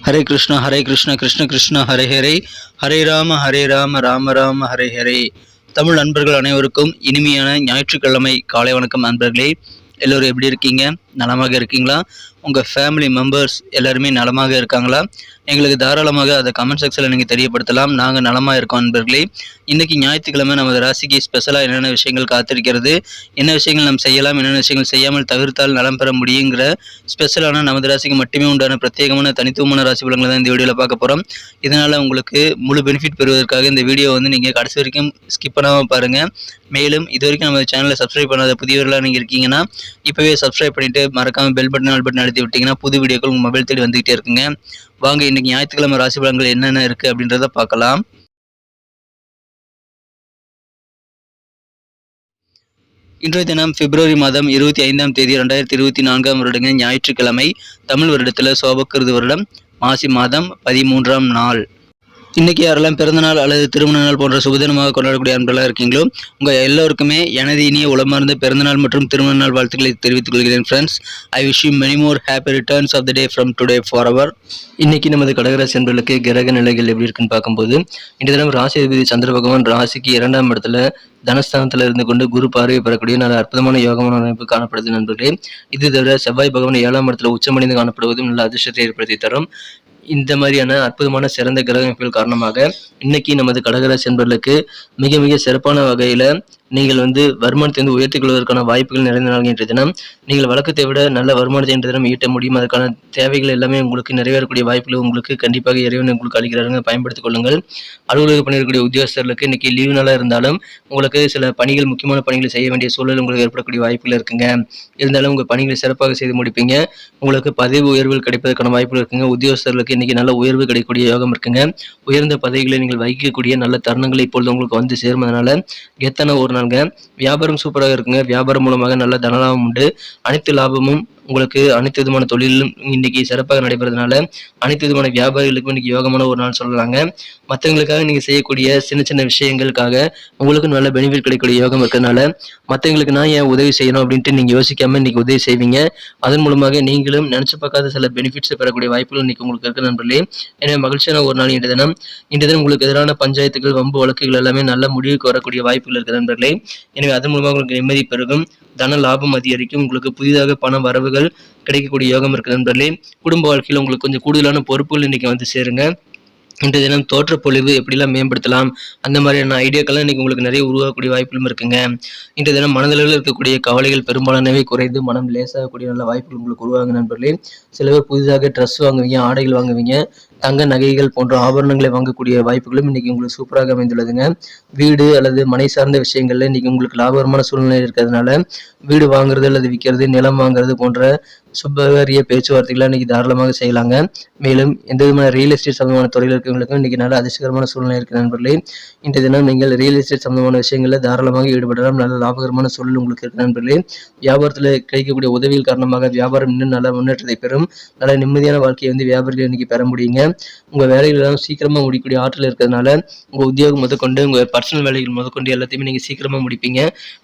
ஹரே கிருஷ்ணா கிருஷ்ண கிருஷ்ணா ஹரே ஹரே, ஹரே ராம ராம ராம ஹரே ஹரே. தமிழ் நண்பர்கள் அனைவருக்கும் இனிமையான ஞாயிற்றுக்கிழமை காலை வணக்கம் நண்பர்களே. எல்லோரும் எப்படி இருக்கீங்க? நலமாக இருக்கீங்களா? உங்கள் ஃபேமிலி மெம்பர்ஸ் எல்லாருமே நலமாக இருக்காங்களா? எங்களுக்கு தாராளமாக அதை கமெண்ட் செக்ஷனில் நீங்கள் தெரியப்படுத்தலாம். நாங்கள் நலமாக இருக்கோம் நண்பர்களே. இன்றைக்கி ஞாயிற்றுக்கிழமை நமது ராசிக்கு ஸ்பெஷலாக என்னென்ன விஷயங்கள் காத்திருக்கிறது, என்ன விஷயங்கள் நாம் செய்யலாம், என்னென்ன விஷயங்கள் செய்யாமல் தவிர்த்தால் நலம் பெற முடியுங்கிற ஸ்பெஷலான நமது ராசிக்கு மட்டுமே உண்டான பிரத்யேகமான தனித்துவமான ராசி பலன்களை தான் இந்த வீடியோவில் பார்க்க போகிறோம். இதனால் உங்களுக்கு முழு பெனிஃபிட் பெறுவதற்காக இந்த வீடியோ நீங்கள் கடைசி வரைக்கும் ஸ்கிப் பண்ணாமல் பாருங்கள். மேலும் இது வரைக்கும் நம்ம சேனலை சப்ஸ்கிரைப் பண்ணாத புதியவர்களாக நீங்கள் இருக்கீங்கன்னா இப்போவே சப்ஸ்கிரைப் பண்ணிவிட்டு மறக்காமல் பெல் பட்டன் ஆல் பட்டன் அழுத்தி விட்டிங்கன்னா புது வீடியோக்கள் உங்கள் மொபைல் தேடி வந்துகிட்டே இருக்குங்க. வாங்க இன்றைக்கி ஞாயிற்றுக்கிழமை ராசி பலன்கள் என்னென்ன இருக்குது அப்படின்றத பார்க்கலாம். இன்றைய தினம் பிப்ரவரி மாதம் 25ஆம் தேதி 2024ஆம் வருடங்க ஞாயிற்றுக்கிழமை. தமிழ் வருடத்தில் சோபக்கிருது வருடம் மாசி மாதம் 13ஆம் நாள். இன்றைக்கி யாரெல்லாம் பிறந்தநாள் அல்லது திருமண நாள் போன்ற சுபதினமாக கொண்டாடக்கூடிய அன்பர்களாக இருக்கீங்களோ உங்கள் எல்லோருக்குமே எனது இனிய உளமார்ந்த பிறந்தநாள் மற்றும் திருமண நாள் வாழ்த்துக்களை தெரிவித்துக் கொள்கிறேன் friends. I wish you many more happy returns of the day from today for our. இன்றைக்கி நமது கடகராசி அன்பர்களுக்கு கிரக நிலைகள் எப்படி இருக்குன்னு பார்க்கும்போது இந்த தினம் ராசி அதிபதி சந்திர பகவான் ராசிக்கு 2ஆம் இடத்துல தனஸ்தானத்தில் இருந்து கொண்டு குரு பார்வை பெறக்கூடிய நல்ல அற்புதமான யோகமான அமைப்பு காணப்படுது நண்பர்களே. இது தவிர செவ்வாய் பகவான் 7ஆம் இடத்துல உச்சமடைந்து காணப்படுவதும் நல்ல அதிர்ஷ்டத்தை ஏற்படுத்தி தரும். இந்த மாதிரியான அற்புதமான சிறந்த கிரக அமைப்புகள் காரணமாக இன்னைக்கு நமது கடகராசி என்பவர்களுக்கு மிக மிக சிறப்பான வகையில் நீங்கள் வருமானத்தை உயர்த்திக் கொள்வதற்கான வாய்ப்புகள் நிறைந்த நாள் என்ற தினம். நீங்கள் வழக்கத்தை விட நல்ல வருமானத்தை என்ற தினம் ஈட்ட முடியும். அதற்கான தேவைகள் எல்லாமே உங்களுக்கு நிறைவேறக்கூடிய வாய்ப்புகள் உங்களுக்கு கண்டிப்பாக இறைவன் உங்களுக்கு அளிக்கிறாருங்க, பயன்படுத்திக் கொள்ளுங்கள். அலுவலக பணியக்கூடிய உத்தியோகஸ்தர்களுக்கு இன்னைக்கு லீவு நாளாக இருந்தாலும் உங்களுக்கு சில பணிகள், முக்கியமான பணிகளை செய்ய வேண்டிய சூழல் உங்களுக்கு ஏற்படக்கூடிய வாய்ப்புகள் இருக்குங்க. இருந்தாலும் உங்கள் பணிகளை சிறப்பாக செய்து முடிப்பீங்க. உங்களுக்கு பதவி உயர்வுகள் கிடைப்பதற்கான வாய்ப்புகள் இருக்குங்க. உத்தியோகஸ்தர்களுக்கு இன்னைக்கு நல்ல உயர்வு கிடைக்கக்கூடிய யோகம் இருக்குங்க. உயர்ந்த பதவிகளை நீங்கள் வகிக்கக்கூடிய நல்ல தருணங்கள் இப்பொழுது உங்களுக்கு சேரும். அதனால கெத்தான ஒரு நாளுங்க. வியாபாரம் சூப்பராக இருக்குங்க. வியாபாரம் மூலமாக நல்ல தனலாபம் உண்டு. அனைத்து லாபமும் உங்களுக்கு அனைத்து விதமான தொழிலும் இன்னைக்கு சிறப்பாக நடைபெறதுனால அனைத்து விதமான வியாபாரிகளுக்கும் இன்னைக்கு யோகமான ஒரு நாள் சொல்லலாங்க. மற்றவங்களுக்காக நீங்க செய்யக்கூடிய சின்ன சின்ன விஷயங்களுக்காக உங்களுக்கு நல்ல பெனிஃபிட் கிடைக்கக்கூடிய யோகம் இருக்கிறதுனால மற்றவங்களுக்கு நான் ஏன் உதவி செய்யணும் அப்படின்ட்டு நீங்க யோசிக்காம இன்னைக்கு உதவி செய்வீங்க. அதன் மூலமாக நீங்களும் நினைச்சு பார்க்காத சில பெனிஃபிட்ஸ் பெறக்கூடிய வாய்ப்புகள் இன்னைக்கு உங்களுக்கு இருக்கு நண்பர்களே. எனவே மகிழ்ச்சியான ஒரு நாள் இன்றைய தினம். உங்களுக்கு எதிரான பஞ்சாயத்துகள், வம்பு வழக்குகள் எல்லாமே நல்ல முடிவுக்கு வரக்கூடிய வாய்ப்புகள் இருக்கு நண்பர்களே. எனவே அதன் மூலமாக உங்களுக்கு நிம்மதி பெருகும், தன லாபம் அதிகரிக்கும், உங்களுக்கு புதிதாக பண வரவுகள் கிடைக்கக்கூடிய யோகம் இருக்கு நண்பர்களே. குடும்ப வாழ்க்கையில் உங்களுக்கு கொஞ்சம் கூடுதலான பொறுப்புகள் இன்னைக்கு சேருங்க. இன்றைய தினம் தோற்ற பொழிவு எப்படிலாம் மேம்படுத்தலாம் அந்த மாதிரியான ஐடியாக்கெல்லாம் இன்னைக்கு உங்களுக்கு நிறைய உருவாகக்கூடிய வாய்ப்புகளும் இருக்குங்க. இன்றைய தினம் மனதளவில் இருக்கக்கூடிய கவலைகள் பெரும்பாலானவே குறைந்து மனம் லேசாகக்கூடிய நல்ல வாய்ப்புகள் உங்களுக்கு உருவாங்க நண்பர்களே. சில பேர் புதிதாக ட்ரெஸ் வாங்குவீங்க, ஆடைகள் வாங்குவீங்க, தங்க நகைகள் போன்ற ஆபரணங்களை வாங்கக்கூடிய வாய்ப்புகளும் இன்னைக்கு உங்களுக்கு சூப்பராக அமைந்துள்ளதுங்க. வீடு அல்லது மனை சார்ந்த விஷயங்கள்ல இன்னைக்கு உங்களுக்கு லாபகரமான சூழ்நிலை இருக்கிறதுனால வீடு வாங்குறது அல்லது விற்கிறது, நிலம் வாங்குறது போன்ற சுபகாரிய பேச்சுவார்த்தைகளை இன்னைக்கு தாராளமாக செய்யலாங்க. மேலும் எந்த விதமான ரியல் எஸ்டேட் சம்பந்தமான துறையில் இருக்கிறவங்களுக்கும் இன்னைக்கு நல்ல அதிர்ஷ்டகரமான சூழ்நிலை இருக்கு நண்பர்களே. இன்றைய தினம் நீங்கள் ரியல் எஸ்டேட் சம்பந்தமான விஷயங்களில் தாராளமாக ஈடுபடலாம். நல்ல லாபகரமான சூழல் உங்களுக்கு இருக்கு நண்பர்களே. வியாபாரத்தில் கிடைக்கக்கூடிய உதவிகள் காரணமாக வியாபாரம் இன்னும் நல்ல முன்னேற்றத்தை பெறும். நல்ல நிம்மதியான வாழ்க்கையை வியாபாரிகள் இன்னைக்கு பெற முடியுங்க. உங்க வேலைகள் சீக்கிரமா முடிக்கக்கூடிய ஆற்றல் இருக்கிறதுனால உங்க உத்தியோகம் முதற்கொண்டு உங்க பர்சனல் வேலைகள் முதற்கொண்டு எல்லாத்தையுமே நீங்க சீக்கிரமா முடிப்பீங்க.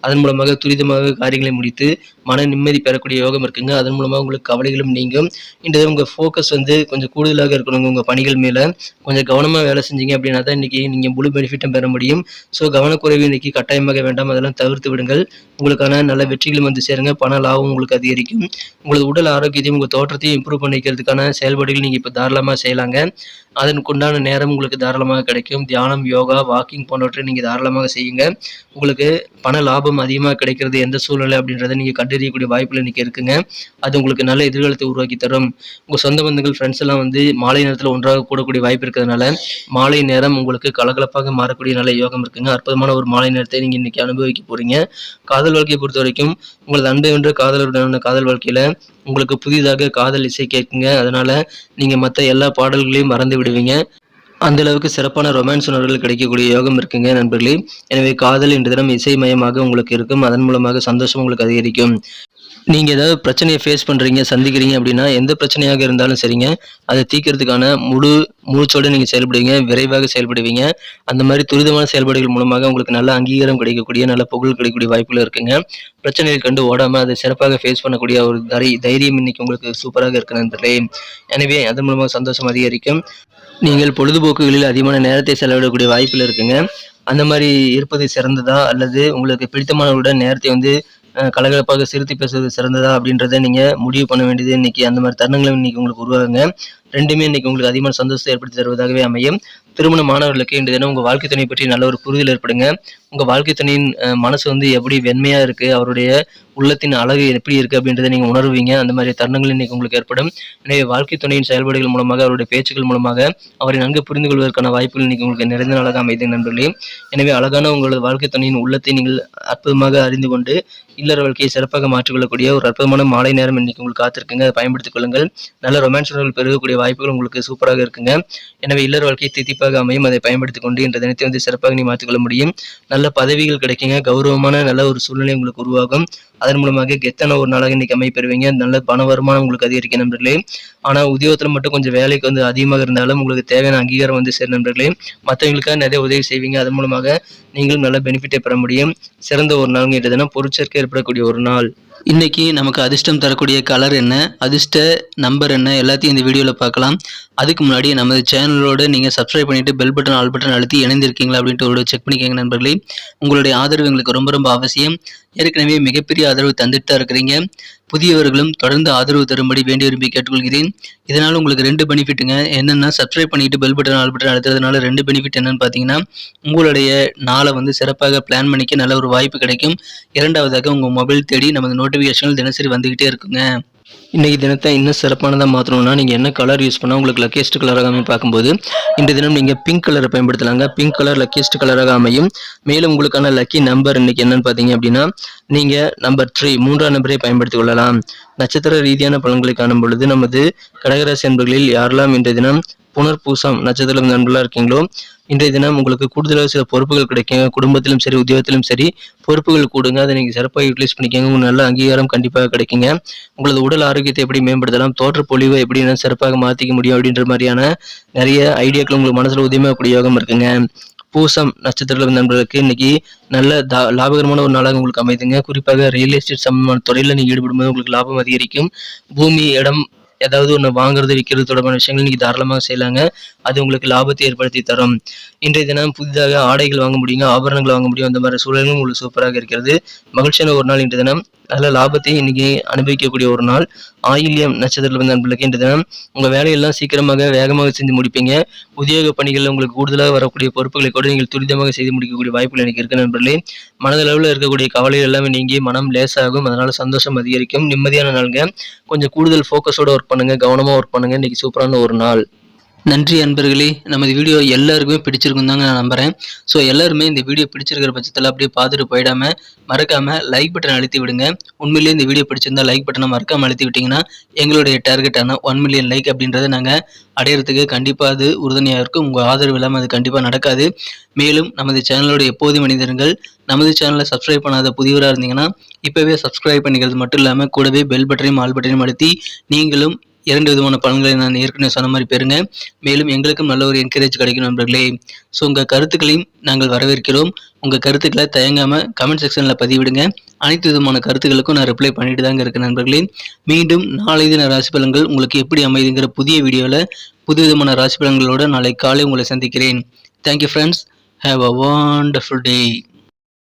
அதன் மூலமாக துரிதமாக காரியங்களை முடித்து மன நிம்மதி பெறக்கூடிய யோகம் இருக்குங்க. அதன் மூலமாக உங்களுக்கு கவலைகளும் நீங்கும். இந்த உங்க ஃபோக்கஸ் கொஞ்சம் கூடுதலாக இருக்கணும். உங்க பணிகள் மேல கொஞ்சம் கவனமா வேலை செஞ்சீங்க அப்படின்னா தான் இன்னைக்கு நீங்க முழு பெனிஃபிட்டும் பெற முடியும். ஸோ கவனக்குறைவு இன்னைக்கு கட்டாயமாக வேண்டாம், அதெல்லாம் தவிர்த்து விடுங்கள். உங்களுக்கான நல்ல வெற்றிகளும் சேருங்க. பண லாபம் உங்களுக்கு அதிகரிக்கும். உங்களது உடல் ஆரோக்கியத்தையும் உங்க தோற்றத்தையும் இம்ப்ரூவ் பண்ணிக்கிறதுக்கான செயல்பாடுகள் நீங்க இப்ப தாராளமா செய்யலாங்க. அதற்குண்டான நேரம் உங்களுக்கு தாராளமாக கிடைக்கும். தியானம், யோகா, வாக்கிங் போன்றவற்றை நீங்க தாராளமாக செய்யுங்க. உங்களுக்கு பண லாபம் அதிகமாக கிடைக்கிறது எந்த சூழ்நிலை அப்படின்றத நீங்க கண்டறியக்கூடிய வாய்ப்புகள் இன்னைக்கு இருக்குங்க. அது உங்களுக்கு நல்ல எதிர்காலத்தை உருவாக்கி தரும். உங்க சொந்த பந்தங்கள், ஃப்ரெண்ட்ஸ் எல்லாம் மாலை நேரத்தில் ஒன்றாக கூடக்கூடிய வாய்ப்பு இருக்கிறதுனால மாலை நேரம் உங்களுக்கு கலகலப்பாக மாறக்கூடிய நல்ல யோகம் இருக்குங்க. அற்புதமான ஒரு மாலை நேரத்தை நீங்க இன்னைக்கு அனுபவிக்க போறீங்க. காதல் வாழ்க்கையை பொறுத்த வரைக்கும் உங்களது அன்பை வென்ற காதலருடனான காதல் வாழ்க்கையில உங்களுக்கு புதிதாக காதல் இசை கேட்குங்க. அதனால நீங்க மற்ற எல்லா பாடல்களையும் மறந்து விடுவீங்க. அந்த அளவுக்கு சிறப்பான ரொமான்ஸ் உணர்வுகள் கிடைக்கக்கூடிய யோகம் இருக்குங்க நண்பர்களே. எனவே காதல் என்ற தினம் இசைமயமாக உங்களுக்கு இருக்கும். அதன் மூலமாக சந்தோஷம் உங்களுக்கு அதிகரிக்கும். நீங்கள் ஏதாவது பிரச்சனையை ஃபேஸ் பண்ணுறீங்க சந்திக்கிறீங்க அப்படின்னா எந்த பிரச்சனையாக இருந்தாலும் சரிங்க, அதை தீர்க்கறதுக்கான முழு மூச்சோடு நீங்கள் செயல்படுவீங்க, விரைவாக செயல்படுவீங்க. அந்த மாதிரி துரிதமான செயல்பாடுகள் மூலமாக உங்களுக்கு நல்ல அங்கீகாரம் கிடைக்கக்கூடிய, நல்ல புகழ் கிடைக்கக்கூடிய வாய்ப்புகள் இருக்குங்க. பிரச்சனைகள் கண்டு ஓடாமல் அதை சிறப்பாக ஃபேஸ் பண்ணக்கூடிய ஒரு தைரியம் இன்னைக்கு உங்களுக்கு சூப்பராக இருக்கு நண்பர்களே. எனவே அதன் மூலமாக சந்தோஷம் அதிகரிக்கும். நீங்கள் பொழுதுபோக்குகளில் அதிகமான நேரத்தை செலவிடக்கூடிய வாய்ப்புகள் இருக்குங்க. அந்த மாதிரி இருப்பது சிறந்ததா, அல்லது உங்களுக்கு பிடித்தமானவர்களுடன் நேரத்தை வந்து கலகலப்பாக சிரித்து பேசுவது சிறந்ததா அப்படின்றத நீங்க முடிவு பண்ண வேண்டியது இன்னைக்கு. அந்த மாதிரி தருணங்களும் இன்னைக்கு உங்களுக்கு உருவாகுங்க. 2மே இன்னைக்கு உங்களுக்கு அதிகமான சந்தோஷத்தை ஏற்படுத்தி தருவதாகவே அமையும். திருமண மாணவர்களுக்கு இன்றைய தினம் உங்க வாழ்க்கை துணை பற்றி நல்ல ஒரு புரிதல் ஏற்படுங்க. உங்க வாழ்க்கை துணையின் மனசு வந்து எப்படி வெண்மையா இருக்கு, அவருடைய உள்ளத்தின் அழகு எப்படி இருக்கு அப்படின்றத நீங்க உணர்வீங்க. அந்த மாதிரி தருணங்கள் இன்னைக்கு உங்களுக்கு ஏற்படும். எனவே வாழ்க்கை துணையின் செயல்பாடுகள் மூலமாக, அவருடைய பேச்சுக்கள் மூலமாக அவரை நன்கு புரிந்து கொள்வதற்கான வாய்ப்புகள் இன்னைக்கு உங்களுக்கு நிறைந்த நாளாக அமைது நண்பர்களே. எனவே அழகான உங்களது வாழ்க்கை துணையின் உள்ளத்தை நீங்கள் அற்புதமாக அறிந்து கொண்டு இல்லற வாழ்க்கையை சிறப்பாக மாற்றிக்கொள்ளக்கூடிய ஒரு அற்புதமான மாலை நேரம் இன்னைக்கு உங்களுக்கு காத்திருக்குங்க. அதை பயன்படுத்திக் கொள்ளுங்கள். நல்ல ரொமான்ஸ் உறவுகள் பெருகக்கூடிய வாய்ப்புகள் உங்களுக்கு சூப்பராக இருக்குங்க. எனவே இல்லற வாழ்க்கையை தித்திப்பாக அமையும். அதை பயன்படுத்திக் கொண்டு இன்ற தினத்தை வந்து சிறப்பாக நீ மாற்றிக்கொள்ள முடியும். நல்ல பதவிகள் கிடைக்குங்க. கௌரவமான நல்ல ஒரு சூழ்நிலை உங்களுக்கு உருவாகும். அதன் மூலமாக கெத்தான ஒரு நாளாக இன்னைக்கு அமைப்பெறுவீங்க. நல்ல பண வருமானம் உங்களுக்கு அதிகரிக்கும் நண்பர்களே. ஆனா உத்தியோகத்துல மட்டும் கொஞ்சம் வேலைக்கு வந்து அதிகமாக இருந்தாலும் உங்களுக்கு தேவையான அங்கீகாரம் வந்து சேரும் நண்பர்களே. மற்றவங்களுக்காக நிறைய உதவி செய்வீங்க. அதன் மூலமாக நீங்களும் நல்ல பெனிஃபிட்டை பெற முடியும். சிறந்த ஒரு நாள் இன்றைய தினம் பொருட்சேர்க்கை ஏற்படக்கூடிய ஒரு நாள். இன்னைக்கு நமக்கு அதிர்ஷ்டம் தரக்கூடிய கலர் என்ன, அதிர்ஷ்ட நம்பர் என்ன, எல்லாத்தையும் இந்த வீடியோவில் பார்க்கலாம். அதுக்கு முன்னாடி நமது சேனலோட நீங்கள் சப்ஸ்கிரைப் பண்ணிட்டு பெல் பட்டன் ஆல் பட்டன் அழுத்தி இணைந்திருக்கீங்களா அப்படின்ட்டு ஒரு செக் பண்ணிக்கோங்க நண்பர்களே. உங்களுடைய ஆதரவு எங்களுக்கு ரொம்ப ரொம்ப அவசியம். ஏற்கனவே மிகப்பெரிய ஆதரவு தந்துட்டு தான் இருக்கிறீங்க. புதியவர்களும் தொடர்ந்து ஆதரவு தரும்படி வேண்டி விரும்பி கேட்டுக்கொள்கிறேன். இதனால் உங்களுக்கு 2 பெனிஃபிட்டுங்க. என்னென்னா, சப்ஸ்கிரைப் பண்ணிட்டு பெல் பட்டன் ஆல் பட்டன் அழுத்துறதுனால 2 பெனிஃபிட் என்னன்னு பார்த்தீங்கன்னா, உங்களுடைய நாளை வந்து சிறப்பாக பிளான் பண்ணிக்க நல்ல ஒரு வாய்ப்பு கிடைக்கும். 2வதாக உங்கள் மொபைல் தேடி நமது நோட்டிஃபிகேஷன்கள் தினசரி வந்துகிட்டே இருக்குங்க. இன்னைக்கு தினத்தை இன்னும் சிறப்பானதாக மாற்றணும்னா நீங்கள் என்ன கலர் யூஸ் பண்ணால் உங்களுக்கு லக்கியஸ்ட் கலராக அமையும் பார்க்கும்போது, இன்றைய தினம் நீங்கள் பிங்க் கலரை பயன்படுத்தலாங்க. பிங்க் கலர் லக்கியஸ்ட் கலராக அமையும். மேலும் உங்களுக்கான லக்கி நம்பர் இன்னைக்கு என்னன்னு பார்த்தீங்க அப்படின்னா, நீங்கள் நம்பர் 3 3ஆம் நம்பரை பயன்படுத்திக் கொள்ளலாம். நட்சத்திர ரீதியான பலன்களை காணும் பொழுது நமது கடகராசி நண்பர்களில் யாரெல்லாம் இன்றைய தினம் புனர்பூசம் நட்சத்திரம் நண்பர்களாக இருக்கீங்களோ, இன்றைய தினம் உங்களுக்கு கூடுதலாக சில பொறுப்புகள் கிடைக்குங்க. குடும்பத்திலும் சரி, உத்தியோகத்திலும் சரி பொறுப்புகள் கூடுங்க. அதை நீங்கள் சிறப்பாக யூட்டிலைஸ் பண்ணிக்கோங்க. உங்களுக்கு நல்ல அங்கீகாரம் கண்டிப்பாக கிடைக்குங்க. உங்களது உடல் ஆரோக்கியத்தை எப்படி மேம்படுத்தலாம், தோற்ற பொலிவை எப்படி சிறப்பாக மாற்றிக்க முடியும் அப்படின்ற மாதிரியான நிறைய ஐடியாக்கள் உங்களுக்கு மனசில் உதயமாகக்கூடிய யோகம் இருக்குங்க. பூசம் நட்சத்திர நண்பர்களுக்கு இன்னைக்கு நல்ல லாபகரமான ஒரு நாளாக உங்களுக்கு அமைதுங்க. குறிப்பாக ரியல் எஸ்டேட் சம்பந்தமான துறையில் நீங்கள் ஈடுபடும்போது உங்களுக்கு லாபம் அதிகரிக்கும். பூமி, இடம் ஏதாவது ஒன்று வாங்குறது விற்கிறது தொடர்பான விஷயங்கள் நீங்கள் தாராளமாக செய்யலாங்க. அது உங்களுக்கு லாபத்தை ஏற்படுத்தி தரும். இன்றைய தினம் புதிதாக ஆடைகள் வாங்க முடியுங்க, ஆபரணங்கள் வாங்க முடியும். அந்த மாதிரி சூழலும் உங்களுக்கு சூப்பராக இருக்கிறது. மகிழ்ச்சியான ஒரு நாள் இன்றைய தினம். நல்ல லாபத்தை இன்னைக்கு அனுபவிக்கக்கூடிய ஒரு நாள். ஆயில்யம் நட்சத்திரத்தில் நண்பர்களுக்கு இன்றைய தினம் உங்கள் வேலையெல்லாம் சீக்கிரமாக வேகமாக செஞ்சு முடிப்பீங்க. உத்தியோக பணிகளில் உங்களுக்கு கூடுதலாக வரக்கூடிய பொறுப்புகளை கூட நீங்கள் துரிதமாக செய்து முடிக்கக்கூடிய வாய்ப்புகள் எனக்கு இருக்கு நண்பர்களே. மனதளவில் இருக்கக்கூடிய கவலைகள் எல்லாமே நீங்கி மனம் லேசாகும். அதனால சந்தோஷம் அதிகரிக்கும். நிம்மதியான நாளுங்க. கொஞ்சம் கூடுதல் ஃபோக்கஸோட ஒர்க் பண்ணுங்க, கவனமாக ஒர்க் பண்ணுங்க. இன்னைக்கு சூப்பரான ஒரு நாள். நன்றி அன்பர்களே. நமது வீடியோ எல்லாருக்குமே பிடிச்சிருக்கும் தாங்க நான் நம்புகிறேன். ஸோ எல்லாருமே இந்த வீடியோ பிடிச்சிருக்கிற பட்சத்தில் அப்படியே பார்த்துட்டு போயிடாமல் மறக்காமல் லைக் பட்டன் அழுத்தி விடுங்க. உண்மையிலேயே இந்த வீடியோ பிடிச்சிருந்தா லைக் பட்டனை மறக்காமல் அழுத்தி விட்டிங்கன்னா எங்களுடைய டார்கெட்டான 1 மில்லியன் லைக் அப்படின்றத நாங்கள் அடையிறதுக்கு கண்டிப்பாக அது உறுதுணையாக இருக்கும். உங்கள் ஆதரவு இல்லாமல் அது கண்டிப்பாக நடக்காது. மேலும் நமது சேனலோட எப்போதும் மனிதர்கள் நமது சேனலை சப்ஸ்கிரைப் பண்ணாத புதியவராக இருந்தீங்கன்னா இப்போவே சப்ஸ்கிரைப் பண்ணிக்கிறது மட்டும் இல்லாமல் கூடவே பெல் பட்டனையும் ஆல் பட்டனையும் அழுத்தி நீங்களும் 2 விதமான பலன்களை நான் ஏற்கனவே சொன்ன மாதிரி பெறுங்க. மேலும் எங்களுக்கும் நல்ல ஒரு என்கரேஜ் கிடைக்கும் நண்பர்களே. ஸோ உங்கள் கருத்துக்களையும் நாங்கள் வரவேற்கிறோம். உங்கள் கருத்துக்களை தயங்காமல் கமெண்ட் செக்ஷனில் பதிவிடுங்க. அனைத்து விதமான கருத்துக்களுக்கும் நான் ரிப்ளை பண்ணிட்டு தாங்க இருக்கேன் நண்பர்களே. மீண்டும் நாளை தின ராசி பலன்கள் உங்களுக்கு எப்படி அமைதுங்கிற புதிய வீடியோவில் புது விதமான ராசி பலன்களோடு நாளை காலை உங்களை சந்திக்கிறேன். Thank you friends. Have a wonderful day.